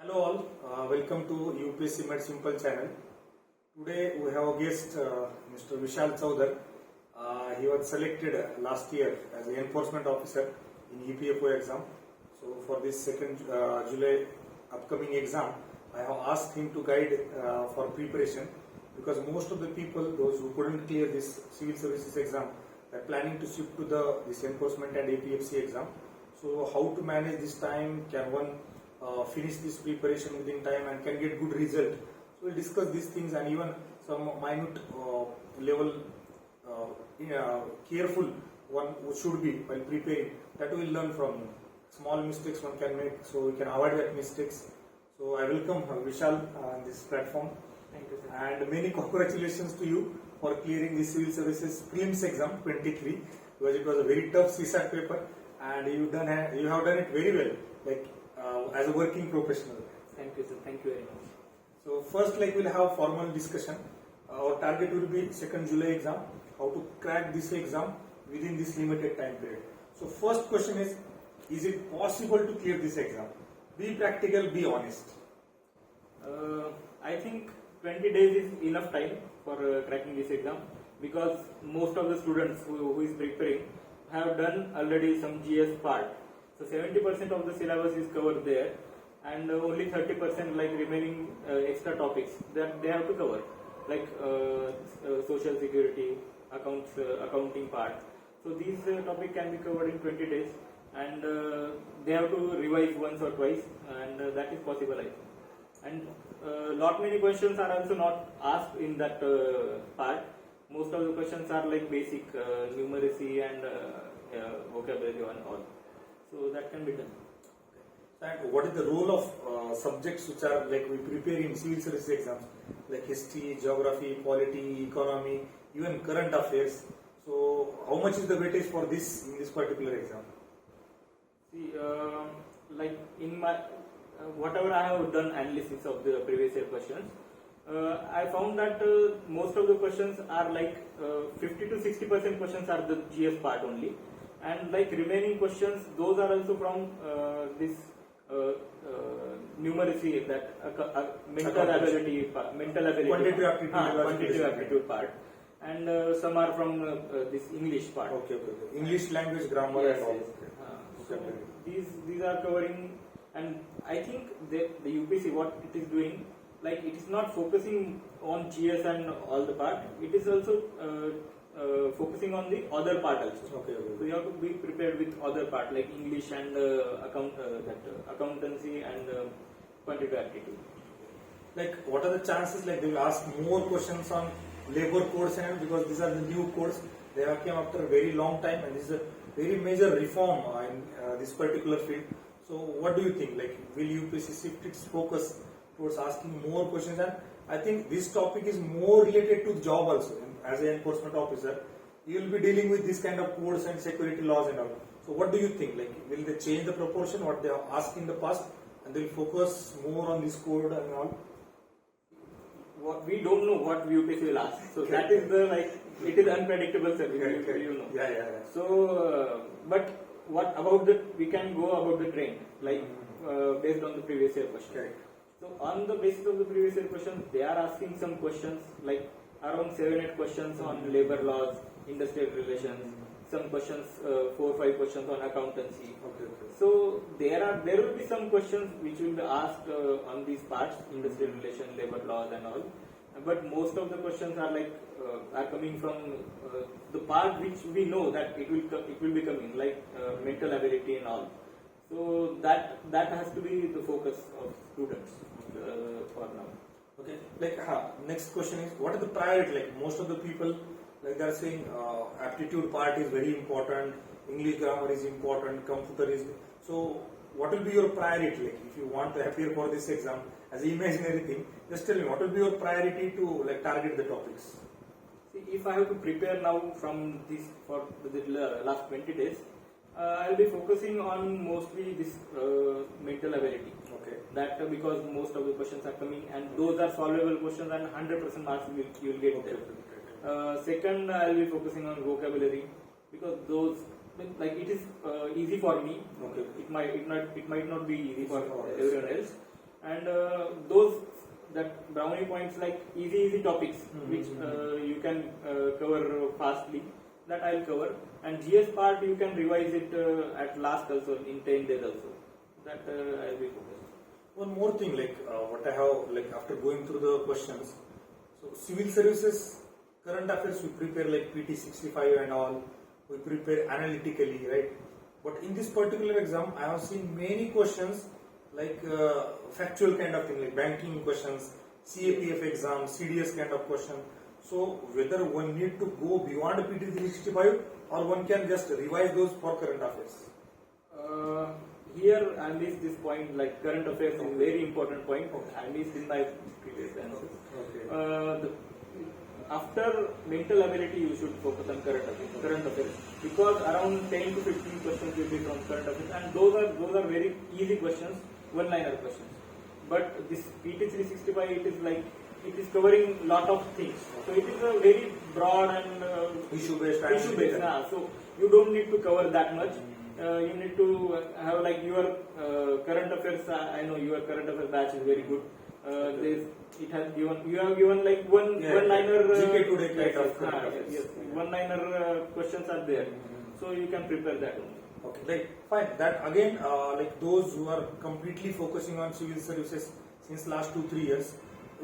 Hello all, welcome to Upsc Made Simple channel. Today we have a guest, Mr Vishal Chaudhar. He was selected last year as an enforcement officer in EPFO exam. So for this 2nd July upcoming exam, I have asked him to guide for preparation, because most of the people, those who couldn't clear this civil services exam, are planning to shift to this enforcement and APFC exam. So how to manage this time? Can one finish this preparation within time and can get good result? So we'll discuss these things, and even some minute level careful one should be while preparing. That we will learn from him. Small mistakes one can make, so we can avoid that mistakes. So I welcome Vishal on this platform. Thank you, sir. And many congratulations to you for clearing the civil services Prelims exam 23, because it was a very tough CSAT paper, and you have done it very well, like as a working professional. Thank you, sir. Thank you very much. So first, we'll have formal discussion. Our target will be 2nd July exam, how to crack this exam within this limited time period. So first question is it possible to clear this exam? Be practical, be honest. I think 20 days is enough time for cracking this exam, because most of the students who is preparing have done already some GS part. So 70% of the syllabus is covered there, and only 30% like remaining extra topics that they have to cover, like social security, accounting part. So these topic can be covered in 20 days, and they have to revise once or twice, and that is possible, I think. And lot many questions are also not asked in that part. Most of the questions are like basic numeracy and vocabulary and all. So that can be done. And what is the role of subjects which are like we prepare in civil service exams, like history, geography, polity, economy, even current affairs? So how much is the weightage for this in this particular exam? See, like in my whatever I have done analysis of the previous year questions, I found that most of the questions are like 50 to 60% questions are the GS part only, and like remaining questions, those are also from this numeracy, that mental ability quantitative aptitude part, and some are from this English part. Okay. English language, grammar, Yes, and all. yes. So these are covering, and I think the UPC, what it is doing, like it is not focusing on GS and all the part. It is also focusing on the other part also. Okay. So you have to be prepared with other part like English and accountancy and quantitative aptitude. Like what are the chances like they will ask more questions on labor codes, and because these are the new codes, they have come after a very long time, and this is a very major reform in this particular field. So what do you think? Like, will UPSC shift its focus towards asking more questions? And I think this topic is more related to the job also. As an enforcement officer, you will be dealing with this kind of codes and security laws and all. So what do you think? Like, will they change the proportion what they have asked in the past, and they will focus more on this code and all? What we don't know what UPSC will ask. So that is the it is unpredictable service. You know. Yeah. So, but what about we can go about the trend, based on the previous year question. Correct. So on the basis of the previous year questions, they are asking some questions like around 7-8 questions on labor laws, industrial relations, some questions, 4 or 5 questions on accountancy. Okay. So there will be some questions which will be asked on these parts, industrial relation, labor laws and all. But most of the questions are coming from the part which we know that it will be coming, like mental ability and all. So that has to be the focus of students for now. Okay. Next question is, what are the priority? Like most of the people, like they are saying, aptitude part is very important, English grammar is important, computer is. So what will be your priority? Like if you want to appear for this exam as an imaginary thing, just tell me what will be your priority to target the topics. See, if I have to prepare now from this for the last 20 days, I'll be focusing on mostly this mental ability. Okay. That because most of the questions are coming, and those are solvable questions, and 100% marks you will get there. Second, I'll be focusing on vocabulary, because those it is easy for me. Okay. It might not be easy for everyone else. and those that brownie points like easy topics which you can cover fastly, that I'll cover, and GS part you can revise it at last also in 10 days also, that I'll be focused. One more thing, like what I have, like after going through the questions, so civil services, current affairs we prepare like PT 65 and all, we prepare analytically, right? But in this particular exam, I have seen many questions like factual kind of thing, like banking questions, CAPF exam, CDS kind of question. So whether one need to go beyond PT 365 or one can just revise those for current affairs. Here, at least this point, like current affairs is very important point, at least in my previous answers. Okay. After mental ability, you should focus on current affairs, because around 10 to 15 questions will be from current affairs, and those are very easy questions, one-liner questions. But this PT 365, it is like it is covering lot of things, so it is a very broad and Issue-based. So you don't need to cover that much. You need to have like your current affairs. I know your current affairs batch is very good. You have given like one-liner GK today kind of current affairs. yes, one-liner questions are there, so you can prepare that only. Okay, like fine. That again, like those who are completely focusing on civil services since last 2-3 years,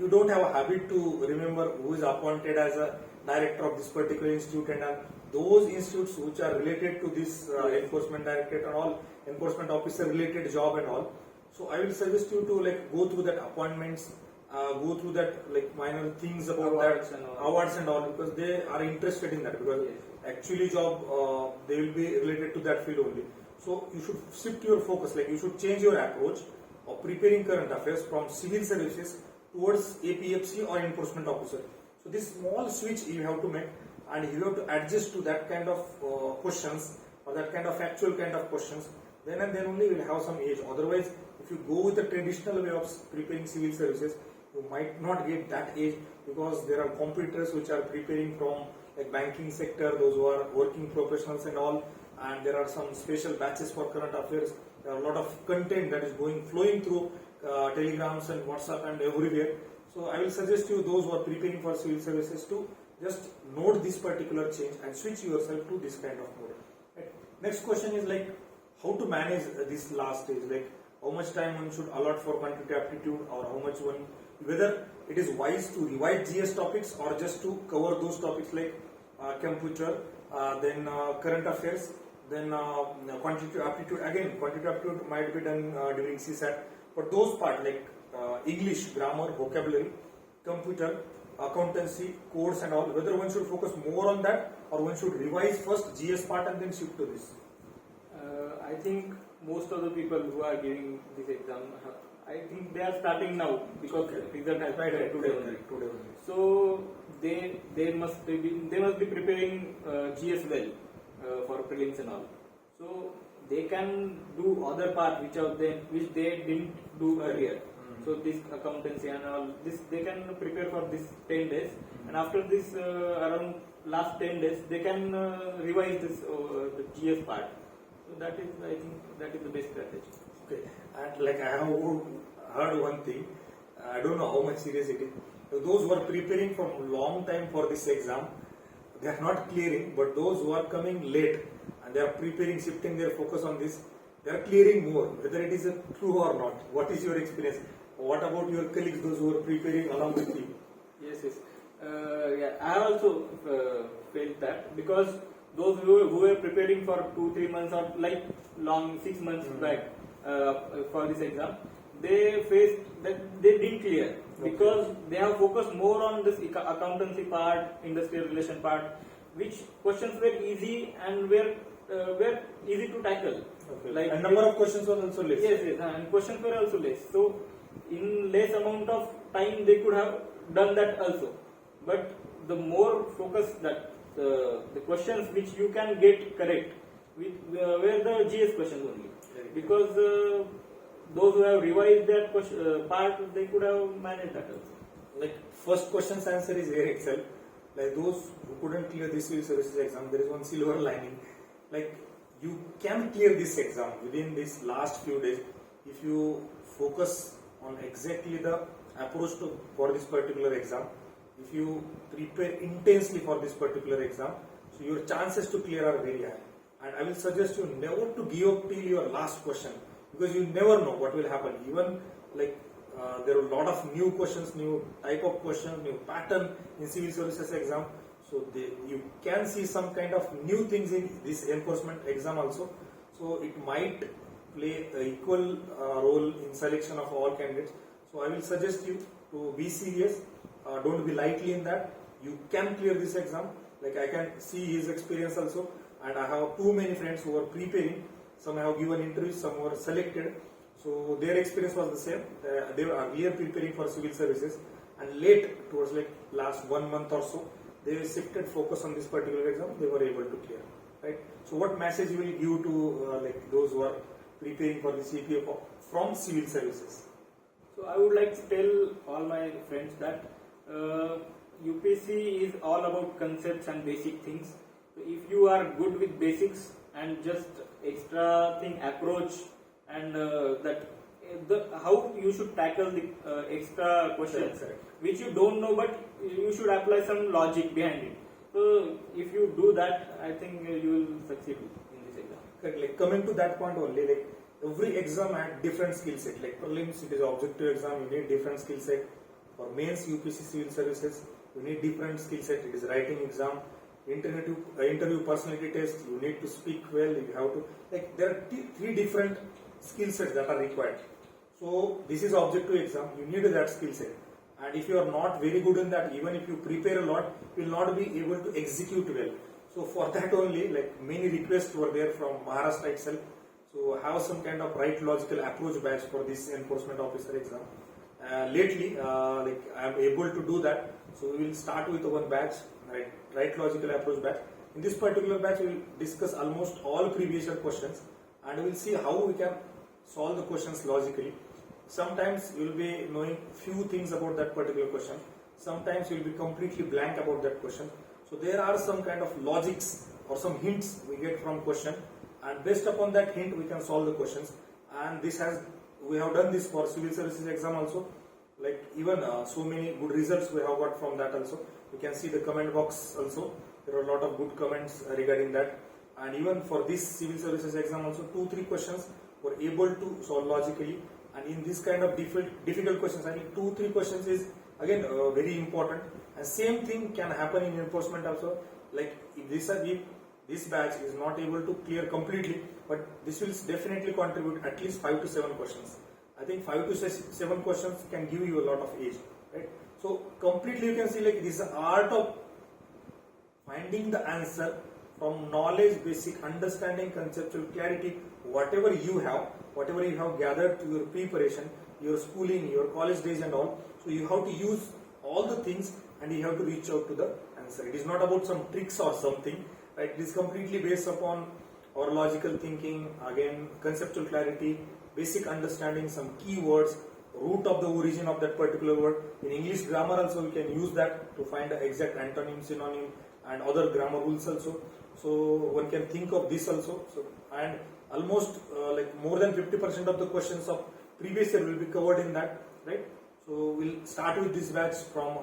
you don't have a habit to remember who is appointed as a director of this particular institute, and those institutes which are related to this enforcement directorate and all, enforcement officer related job and all. So I will suggest you to like go through that appointments, go through that like minor things about awards and all, because they are interested in that, because actually job they will be related to that field only. So you should shift your focus, like you should change your approach of preparing current affairs from civil services towards APFC or enforcement officer. So this small switch you have to make, and you have to adjust to that kind of questions or that kind of factual kind of questions. Then and then only you will have some edge. Otherwise, if you go with the traditional way of preparing civil services, you might not get that edge, because there are competitors which are preparing from like banking sector, those who are working professionals and all, and there are some special batches for current affairs. There are a lot of content that is flowing through telegrams and WhatsApp and everywhere. So I will suggest you, those who are preparing for civil services, to just note this particular change and switch yourself to this kind of mode. Right. Next question is like how to manage this last stage, like how much time one should allot for quantitative aptitude, or how much one, whether it is wise to revise GS topics or just to cover those topics like computer, then current affairs, then quantitative aptitude. Again, quantitative aptitude might be done during CSAT, but those part like English, grammar, vocabulary, computer, accountancy, codes and all, whether one should focus more on that or one should revise first GS part and then shift to this? I think most of the people who are giving this exam, I think they are starting now, because result has been today only. So they must be preparing GS well for prelims and all. So they can do other part which they didn't do earlier. So this accountancy and all this, they can prepare for this 10 days, and after this around last 10 days they can revise this the GS part. So that is, I think that is the best strategy. Okay, and like I have heard one thing, I don't know how much serious it is. Those who are preparing for a long time for this exam, they are not clearing, but those who are coming late and they are preparing, shifting their focus on this, they are clearing more, whether it is true or not. What is your experience? What about your colleagues, those who are preparing along with you? Yes. Yeah, I have also felt that, because those who were preparing for 2-3 months or like long 6 months back for this exam, they faced that they didn't clear, because they have focused more on this accountancy part, industrial relation part, which questions were easy and were easy to tackle. Okay. Like, and number of questions was also less. Yes, and questions were also less. So in less amount of time they could have done that also. But the more focus that the questions which you can get correct were the GS questions only, because those who have revised that part, they could have managed that also. Like first question's answer is here itself. Like those who couldn't clear this civil services exam, there is one silver lining. Like you can clear this exam within this last few days if you focus on exactly the approach for this particular exam. If you prepare intensely for this particular exam, so your chances to clear are very high. And I will suggest you never to give up till your last question, because you never know what will happen. Even like there are a lot of new questions, new type of question, new pattern in civil services exam. So you can see some kind of new things in this enforcement exam also. So it might play an equal role in selection of all candidates. So I will suggest you to be serious. Don't be lightly in that. You can clear this exam. Like I can see his experience also, and I have too many friends who are preparing. Some have given interviews, some were selected. So their experience was the same. They were earlier preparing for civil services, and late towards like last 1 month or so, they shifted focus on this particular exam. They were able to clear. Right. So what message you will give to like those who are preparing for the CPFO from civil services? So I would like to tell all my friends that UPSC is all about concepts and basic things. So if you are good with basics and just extra thing approach and how you should tackle the extra questions, Correct. which you don't know, but you should apply some logic behind it. So if you do that, I think you will succeed in this exam. Correct. Like coming to that point only, like every exam had different skill set. Like prelims, it is objective exam, you need different skill set. For mains, UPSC civil services, you need different skill set. It is writing exam, interview personality test. You need to speak well. You have to like there are three different skill sets that are required. So this is objective exam. You need that skill set. And if you are not very good in that, even if you prepare a lot, you will not be able to execute well. So for that only, like many requests were there from Maharashtra itself. So have some kind of right logical approach batch for this enforcement officer exam. Lately, like I am able to do that. So we will start with one batch, right logical approach batch. In this particular batch, we will discuss almost all previous year questions, and we will see how we can solve the questions logically. Sometimes you will be knowing few things about that particular question. Sometimes you will be completely blank about that question. So there are some kind of logics or some hints we get from question, and based upon that hint we can solve the questions. And we have done this for civil services exam also. Like even so many good results we have got from that also. You can see the comment box also. There are a lot of good comments regarding that. And even for this civil services exam also, 2-3 questions were able to solve logically. And in this kind of difficult questions, I think 2-3 questions is again very important. And same thing can happen in enforcement also. Like if this batch is not able to clear completely, but this will definitely contribute at least 5 to 7 questions. I think 5 to 7 questions can give you a lot of edge, right? So completely you can see like this is the art of finding the answer from knowledge, basic understanding, conceptual clarity, whatever you have gathered to your preparation, your schooling, your college days and all. So you have to use all the things and you have to reach out to the answer. It is not about some tricks or something, right? It is completely based upon our logical thinking, again conceptual clarity, basic understanding, some keywords, root of the origin of that particular word. In English grammar also we can use that to find the exact antonym, synonym and other grammar rules also. So one can think of this also. So and almost like more than 50% of the questions of previous year will be covered in that, right? So we'll start with this batch from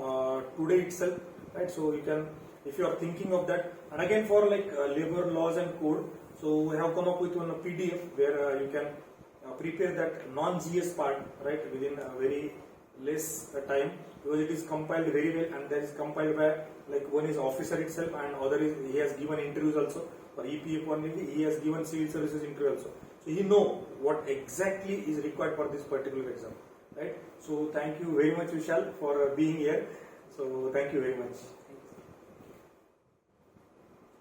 today itself, right? So you can, if you are thinking of that, and again for like labor laws and code, so we have come up with one PDF where you can prepare that non-GS part, right, within a very less time, because it is compiled very well, and that is compiled by like one is officer itself and other is he has given interviews also. For EPFO only he has given civil services interview also. So he know what exactly is required for this particular exam, right? So thank you very much Vishal for being here. So thank you very much.